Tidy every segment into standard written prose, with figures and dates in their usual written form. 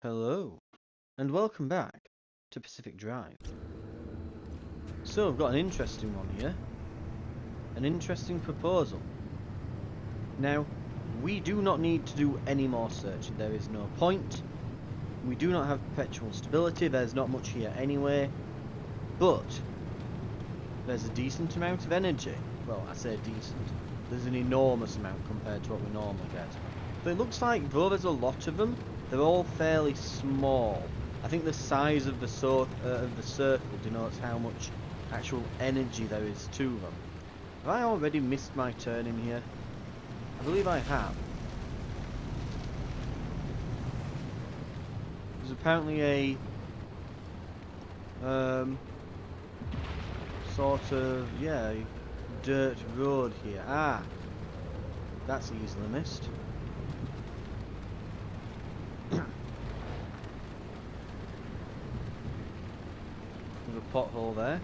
Hello, and welcome back to Pacific Drive. So, I've got an interesting one here. An interesting proposal. Now, we do not need to do any more searching. There is no point. We do not have perpetual stability. There's not much here anyway. But, there's a decent amount of energy. Well, I say decent. There's an enormous amount compared to what we normally get. But it looks like, though there's a lot of them, they're all fairly small. I think the size of the circle denotes how much actual energy there is to them. Have I already missed my turn in here? I believe I have. There's apparently a sort of, yeah, dirt road here. Ah, that's easily missed. There's a pothole there.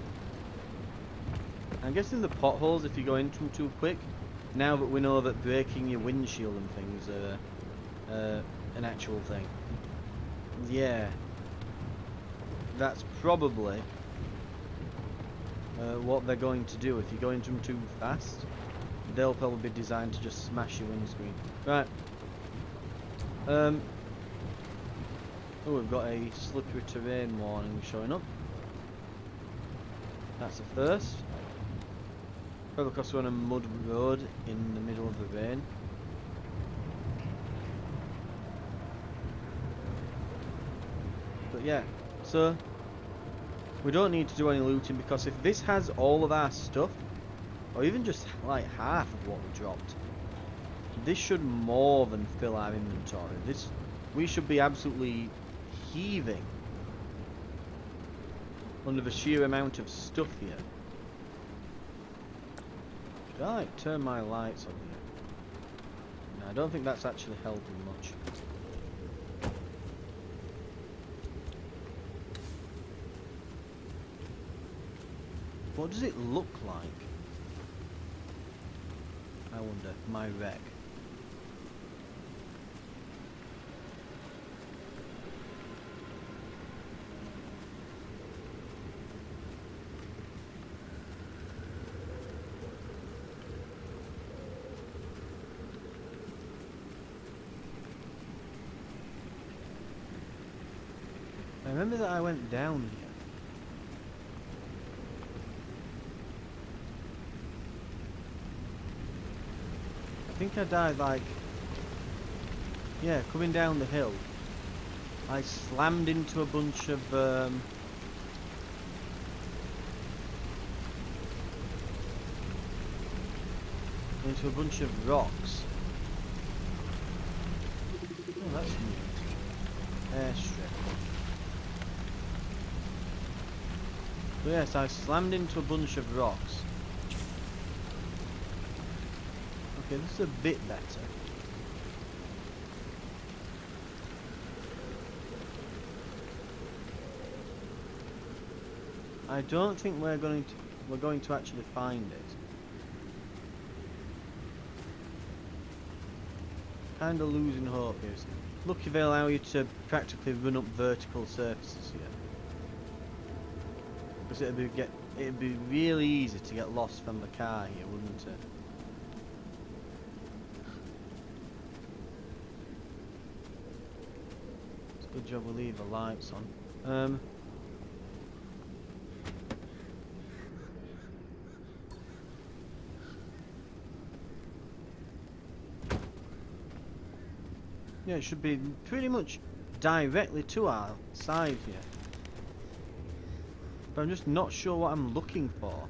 I'm guessing the potholes, if you go into them too quick, now that we know that breaking your windshield and things are an actual thing. Yeah. That's probably what they're going to do. If you go into them too fast, they'll probably be designed to just smash your windscreen. Right. Oh, we've got a slippery terrain warning showing up. That's a first. Probably because we're on a mud road in the middle of the rain. But yeah, so we don't need to do any looting because if this has all of our stuff, or even just like half of what we dropped, this should more than fill our inventory. We should be absolutely heaving under the sheer amount of stuff here. Should I turn my lights on here? No, I don't think that's actually helping much. What does it look like? I wonder, my wreck. I remember that I went down here. I think I died like... Yeah, coming down the hill. I slammed into a bunch of... into a bunch of rocks. Oh, that's new. Airstrip. So yes, I slammed into a bunch of rocks. Okay, this is a bit better. I don't think we're going to actually find it. Kind of losing hope here. Look, if they allow you to practically run up vertical surfaces here. Because it'd be really easy to get lost from the car here, wouldn't it? It's a good job we leave the lights on. Yeah, it should be pretty much directly to our side here. But I'm just not sure what I'm looking for.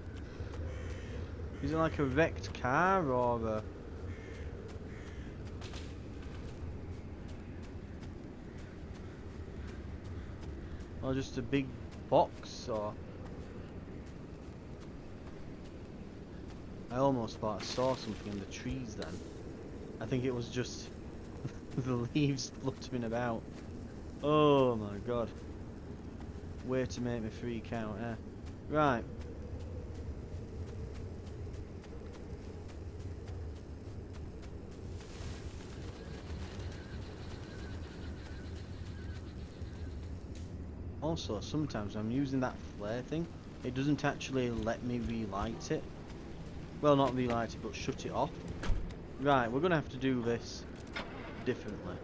Is it like a wrecked car or just a big box or... I almost thought I saw something in the trees then. I think it was just the leaves fluttering about. Oh my god. Way to make me freak out, eh? Right. Also, sometimes when I'm using that flare thing, it doesn't actually let me relight it. Well, not relight it, but shut it off. Right, we're going to have to do this differently.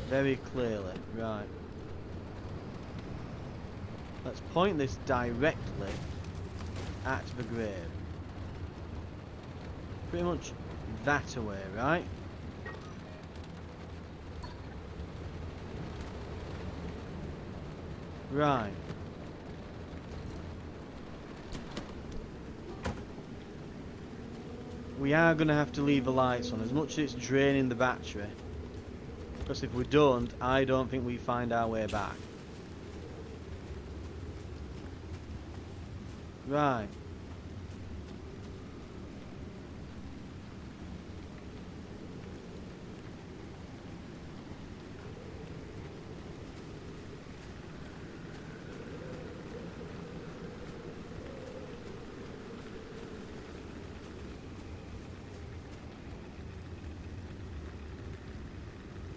Very clearly. Right. Let's point this directly at the grave. Pretty much that away, right? Right. We are going to have to leave the lights on as much as it's draining the battery. Because if we don't, I don't think we find our way back. Right.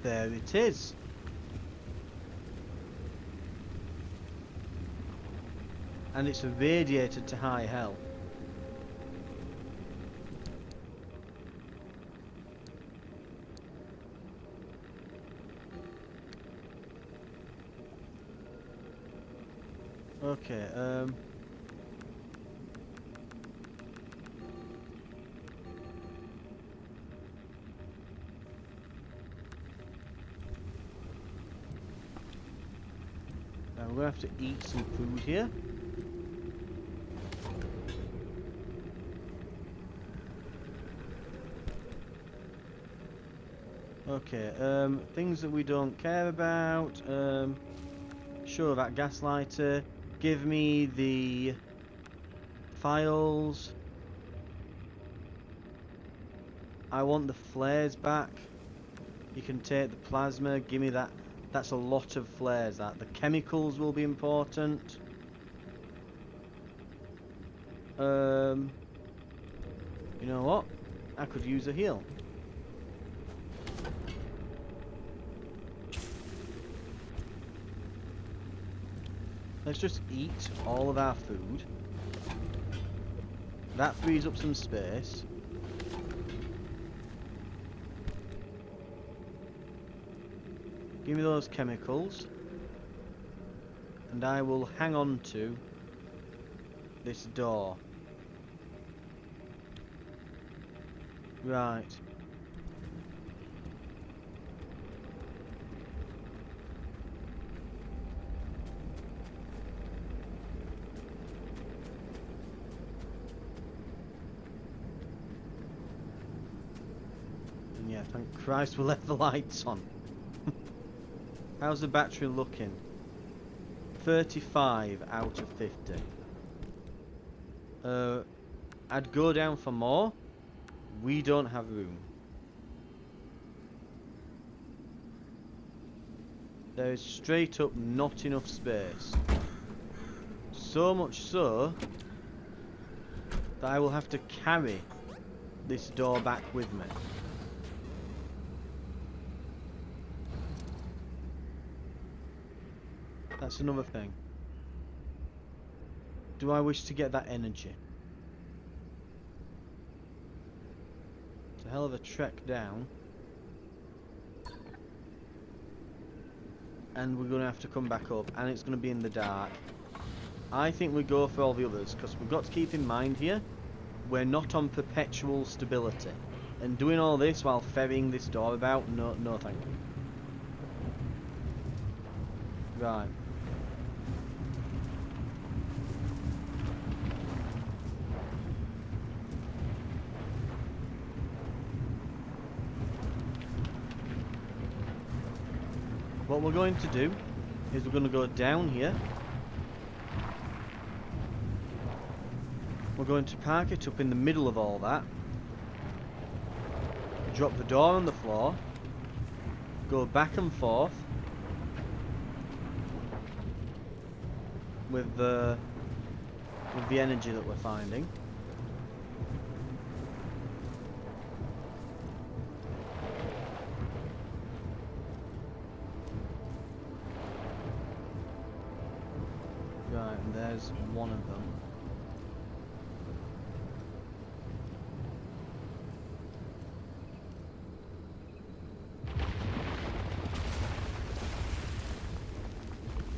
There it is. And it's irradiated to high hell. Okay, now we're going to have to eat some food here. Okay, things that we don't care about. Sure, that gas lighter. Give me the files. I want the flares back. You can take the plasma. Give me that. That's a lot of flares. That the chemicals will be important. You know what? I could use a heal. Let's just eat all of our food. That frees up some space. Give me those chemicals. And I will hang on to this door. Right. And yeah, thank Christ we left the lights on. How's the battery looking? 35 out of 50. I'd go down for more. We don't have room. There is straight up not enough space. So much so that I will have to carry this door back with me. That's another thing. Do I wish to get that energy? It's a hell of a trek down. And we're going to have to come back up. And it's going to be in the dark. I think we go for all the others. Because we've got to keep in mind here, we're not on perpetual stability. And doing all this while ferrying this door about, no thank you. Right. What we're going to do is we're going to go down here. We're going to park it up in the middle of all that. Drop the door on the floor. Go back and forth with the energy that we're finding. There's one of them.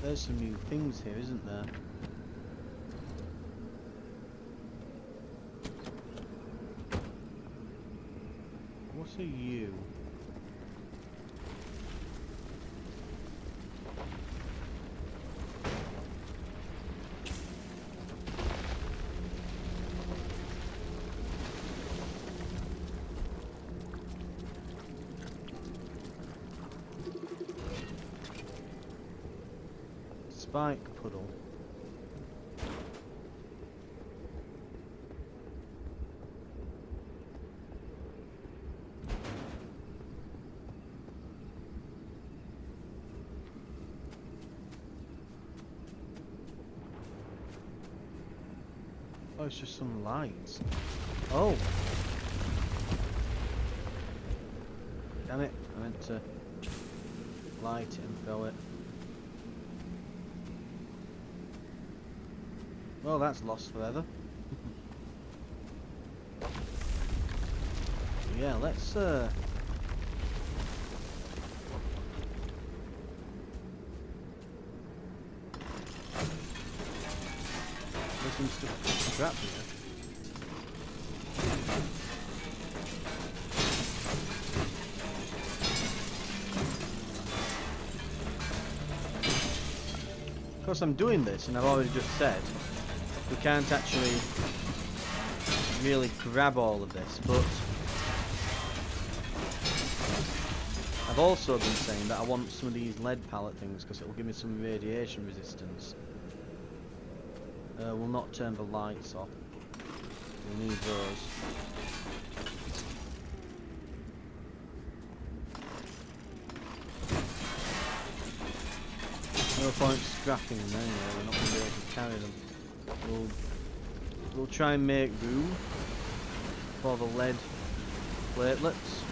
There's some new things here, isn't there? What are you? Spike puddle. Oh, it's just some lights. Oh! Damn it, I meant to light it and throw it. Well, that's lost forever. Yeah, let's there's some stuff crap here. Of course, I'm doing this, and I've already just said we can't actually really grab all of this, but I've also been saying that I want some of these lead pallet things because it will give me some radiation resistance. We'll not turn the lights off. We'll need those. No point scrapping them anyway, we're not going to be able to carry them. We'll try and make room for the lead platelets.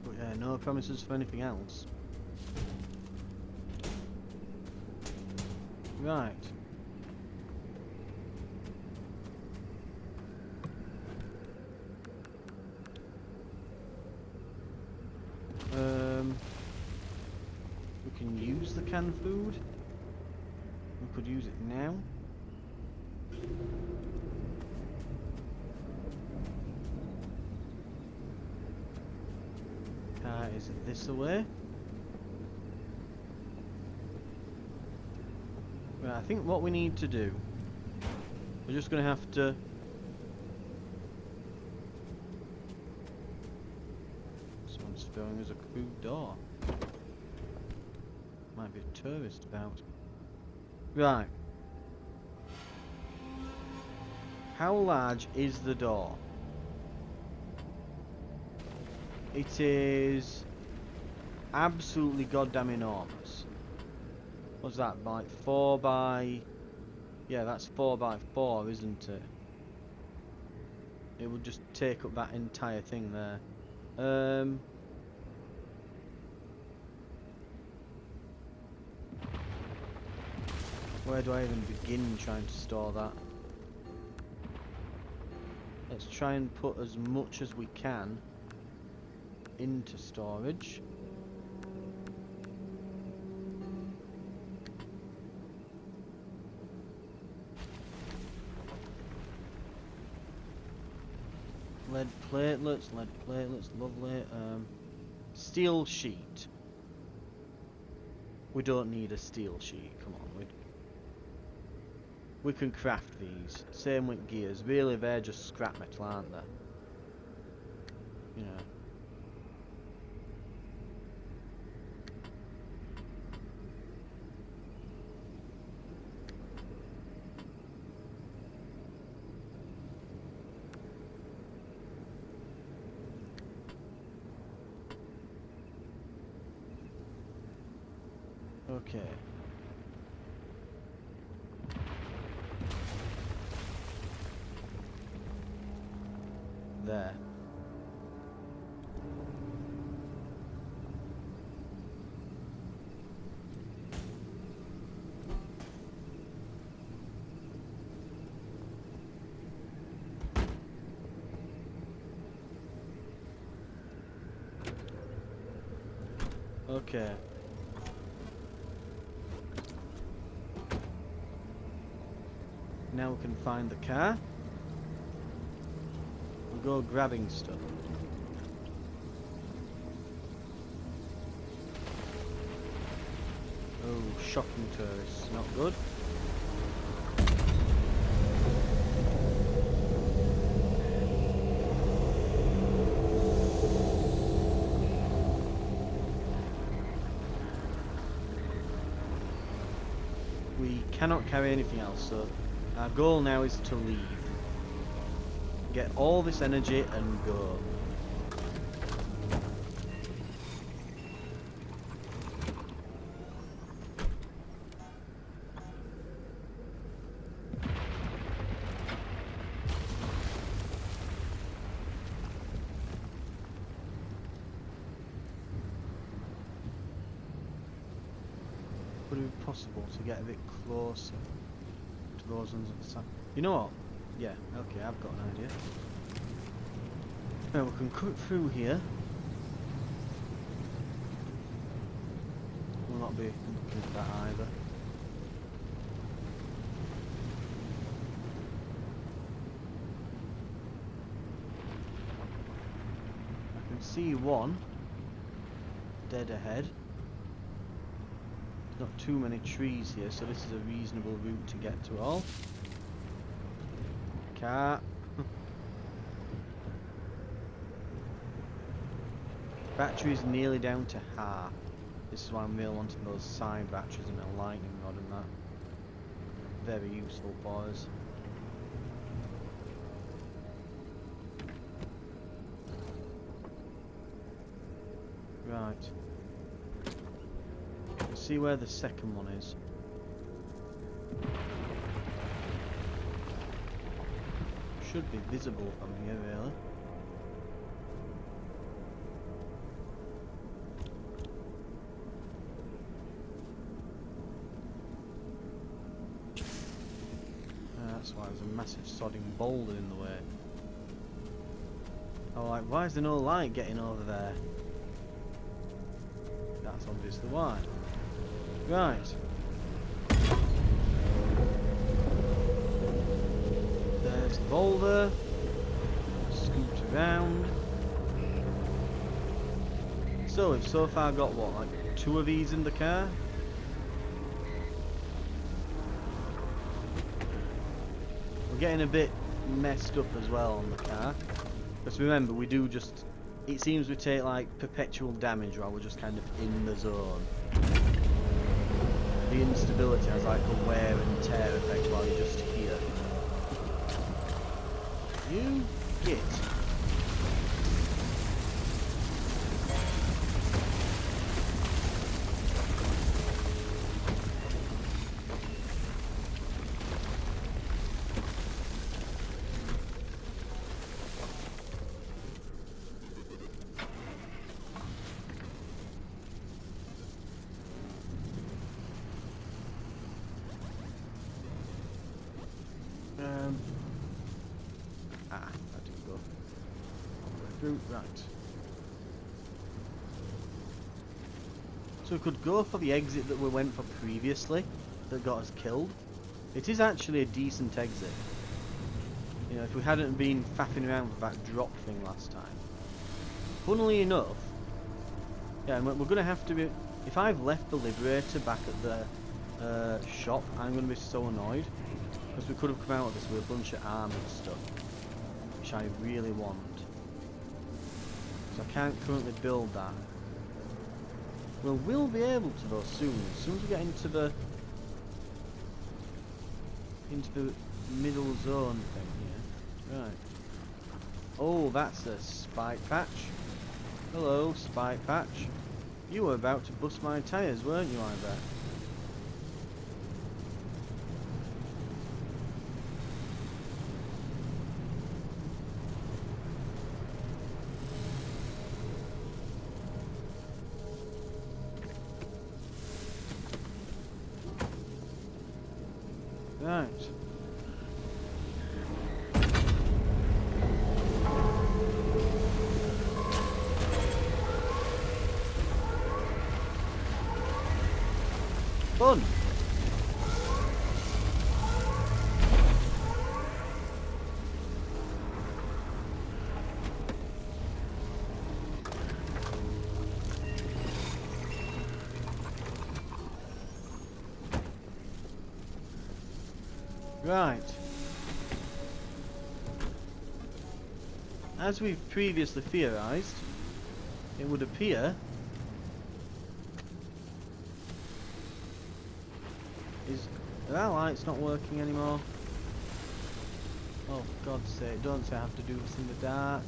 But yeah, no promises for anything else. Right. We can use the canned food. We could use it now. Is it this away? Right, I think what we need to do, we're just going to have to someone's throwing us a crude door. Might be a tourist about. Right. How large is the door? It is absolutely goddamn enormous. What's that, like 4 by... Yeah, that's 4 by 4, isn't it? It would just take up that entire thing there. Where do I even begin trying to store that? Let's try and put as much as we can into storage. Lead platelets, lovely. Steel sheet. We don't need a steel sheet, come on. We can craft these. Same with gears. Really, they're just scrap metal, aren't they? You know. Okay. there. Okay. Now we can find the car. We'll go grabbing stuff. Oh, shocking tourists. Not good. We cannot carry anything else, so our goal now is to leave. Get all this energy and go. Would it be possible to get a bit closer to those ones at the side? You know what? Yeah, okay, I've got an idea. Now we can cut through here. We'll not be looking at that either. I can see one dead ahead. There's not too many trees here, so this is a reasonable route to get to all. Car. Battery's nearly down to half. This is why I'm really wanting those side batteries and a lightning rod and that. Very useful for us. Right. Let's see where the second one is. Should be visible from here, really. That's why there's a massive sodding boulder in the way. Oh, like, why is there no light getting over there? That's obviously why. Right. There's the boulder. Scoot around. So we've so far got what, like 2 of these in the car? We're getting a bit messed up as well on the car. Because remember, we do just... It seems we take like perpetual damage while we're just kind of in the zone. The instability has like a wear and tear effect while you're just here. You git. That didn't go through. Right. So we could go for the exit that we went for previously, that got us killed. It is actually a decent exit. You know, if we hadn't been faffing around with that drop thing last time. Funnily enough, yeah, and we're going to have to be... If I've left the Liberator back at the shop, I'm going to be so annoyed. Because we could have come out of this with a bunch of armoured stuff. Which I really want. So I can't currently build that. Well, we'll be able to though soon. As soon as we get into the middle zone thing here. Right. Oh, that's a spike patch. Hello, spike patch. You were about to bust my tyres, weren't you, I bet? Right. Fun. Right. As we've previously theorised, it would appear are our lights not working anymore? Oh, for God's sake, don't say I have to do this in the dark.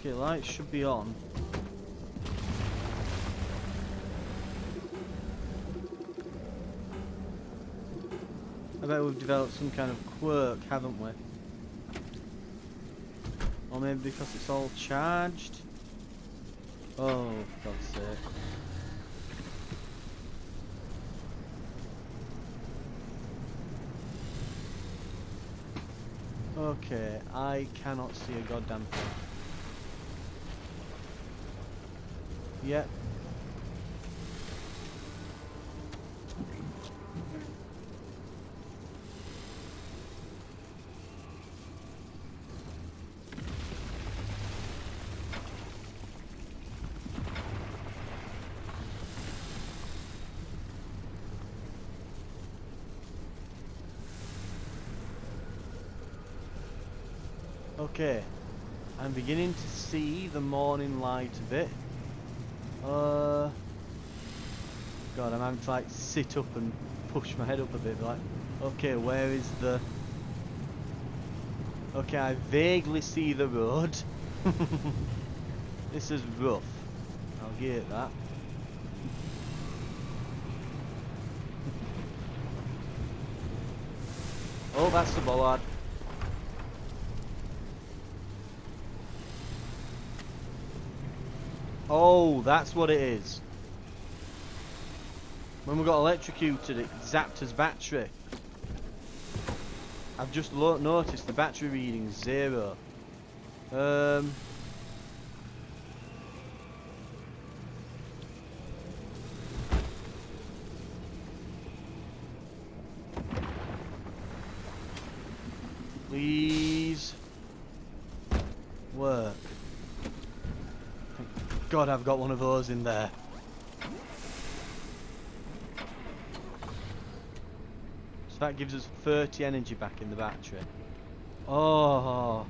Okay, lights should be on. I bet we've developed some kind of quirk, haven't we? Or maybe because it's all charged? Oh, for God's sake. Okay, I cannot see a goddamn thing. Yep. Okay, I'm beginning to see the morning light a bit. God, I'm having to like sit up and push my head up a bit. Like, okay, where is the? Okay, I vaguely see the road. This is rough. I'll give it that. Oh, that's the bollard. Oh, that's what it is. When we got electrocuted, it zapped his battery. I've just noticed the battery reading's 0. Please work. Thank God I've got one of those in there. So that gives us 30 energy back in the battery. Oh,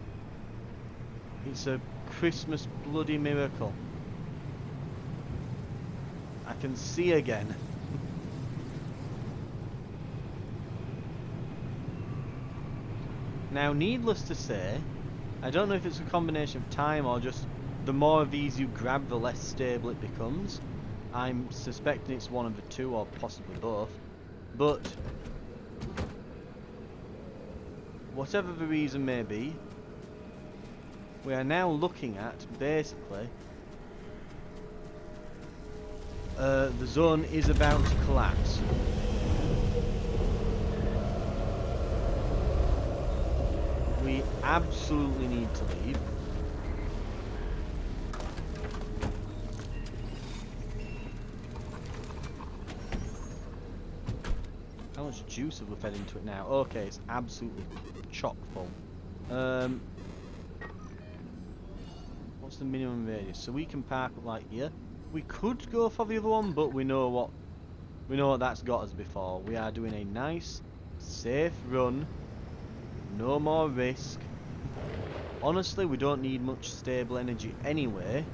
it's a Christmas bloody miracle. I can see again. Now, needless to say, I don't know if it's a combination of time or just the more of these you grab, the less stable it becomes. I'm suspecting it's one of the two, or possibly both. But whatever the reason may be, we are now looking at, basically, the zone is about to collapse. We absolutely need to leave. How much juice have we fed into it now? Okay, it's absolutely chock full. What's the minimum radius? So we can park like here. We could go for the other one, but we know what that's got us before. We are doing a nice, safe run. No more risk. Honestly, we don't need much stable energy anyway.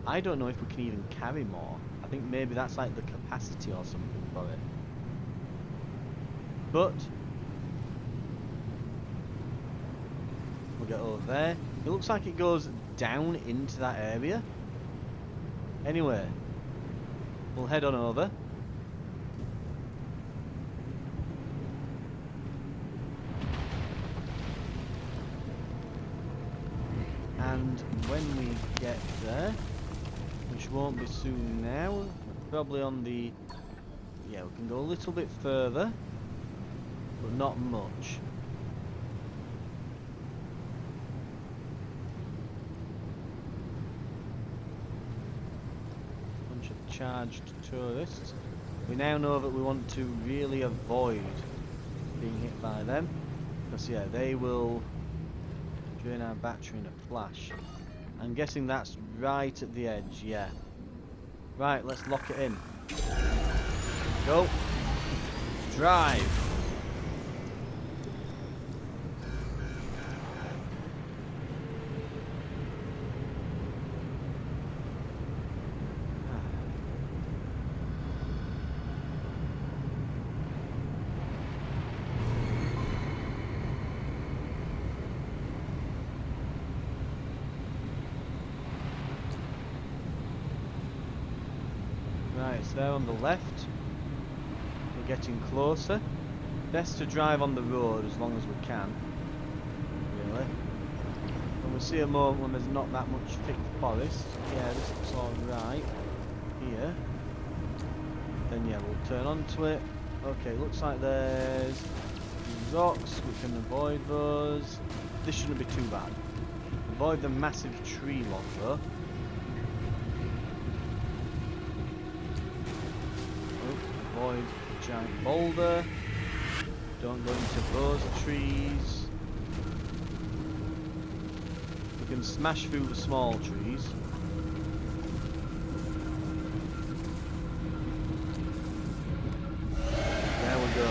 I don't know if we can even carry more. I think maybe that's like the capacity or something for it. But we'll get over there. It looks like it goes down into that area. Anyway, we'll head on over. And when we get there, which won't be soon now, we're probably on the... Yeah, we can go a little bit further, but not much. Bunch of charged tourists. We now know that we want to really avoid being hit by them, because yeah, they will drain our battery in a flash. I'm guessing that's right at the edge, yeah. Right, let's lock it in. Go. Drive. Right, it's there on the left. We're getting closer. Best to drive on the road as long as we can. Really. When we see a moment when there's not that much thick forest, yeah, this looks alright. Here. Then yeah, we'll turn onto it. Okay, looks like there's rocks. We can avoid those. This shouldn't be too bad. Avoid the massive tree log though. Avoid the giant boulder. Don't go into those trees. We can smash through the small trees. There we go.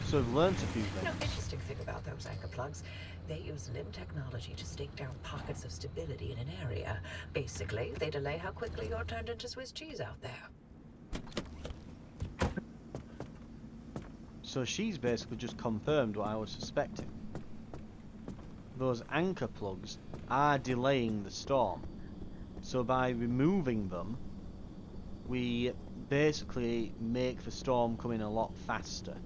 So I've learnt a few things. You know, interesting thing about those anchor plugs, they use limb technology to stake down pockets of stability in an area. Basically, they delay how quickly you're turned into Swiss cheese out there. So she's basically just confirmed what I was suspecting. Those anchor plugs are delaying the storm. So by removing them, we basically make the storm come in a lot faster.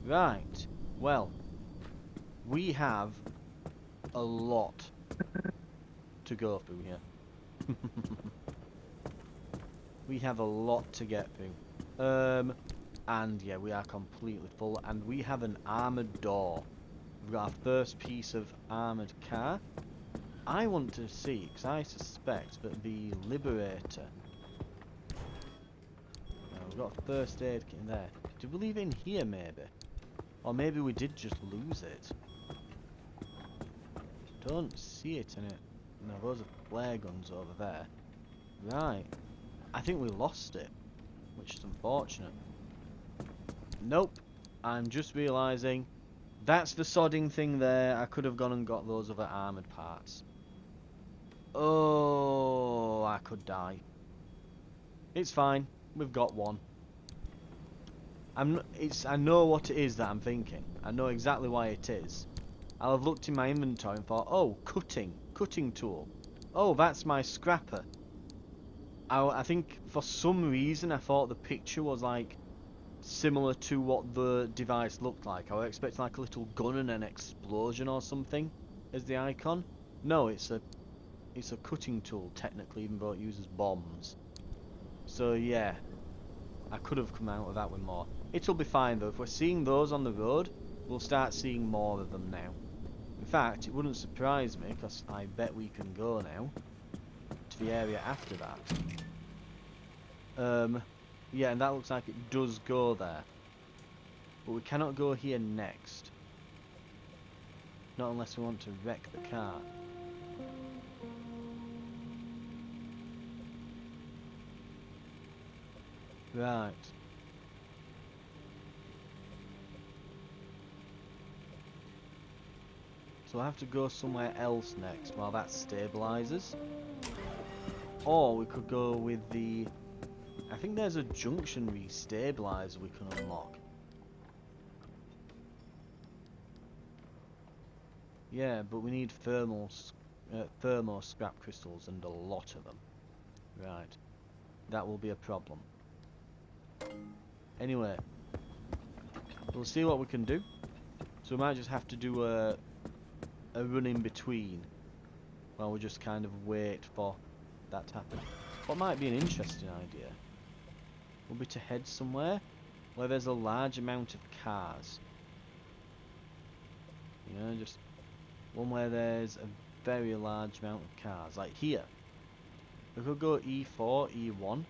Right, well, we have a lot to go through here. We have a lot to get through. And yeah, we are completely full, and we have an armoured door. We've got our first piece of armoured car. I want to see, because I suspect that the Liberator... we've got a first aid kit in there. Did we leave it in here, maybe? Or maybe we did just lose it. Don't see it in it. No, those are flare guns over there. Right. I think we lost it, which is unfortunate. Nope. I'm just realising that's the sodding thing there. I could have gone and got those other armoured parts. Oh, I could die. It's fine. We've got one. I know what it is that I'm thinking. I know exactly why it is. I'll have looked in my inventory and thought, oh, cutting tool. Oh, that's my scrapper. I think for some reason I thought the picture was like similar to what the device looked like. I was expecting like a little gun and an explosion or something as the icon. No, it's a cutting tool technically, even though it uses bombs. So yeah, I could have come out of that with more. It'll be fine though. If we're seeing those on the road, we'll start seeing more of them now. In fact, it wouldn't surprise me, because I bet we can go now to the area after that. Yeah, and that looks like it does go there. But we cannot go here next. Not unless we want to wreck the car. Right. So I have to go somewhere else next while that stabilizes. Or we could go with the... I think there's a junction restabilizer we can unlock. Yeah, but we need thermal thermo scrap crystals, and a lot of them. Right. That will be a problem. Anyway, we'll see what we can do. So we might just have to do a run in between while we just kind of wait for that to happen. What might be an interesting idea would be to head somewhere where there's a large amount of cars. You know, just one where there's a very large amount of cars. Like here. We could go E4, E1.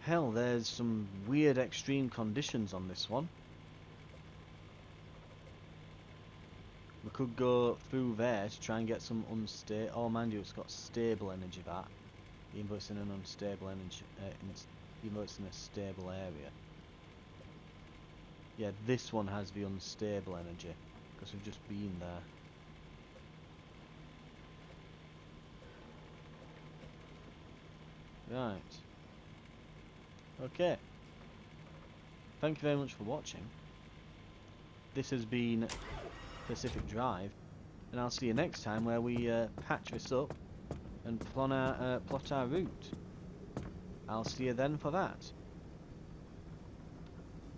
Hell, there's some weird extreme conditions on this one. We could go through there to try and get some unstable. Oh, mind you, it's got stable energy. That, even though it's in an unstable energy, even though it's in a stable area. Yeah, this one has the unstable energy because we've just been there. Right. Okay. Thank you very much for watching. This has been Pacific Drive, and I'll see you next time where we patch this up and plot our route. I'll see you then for that.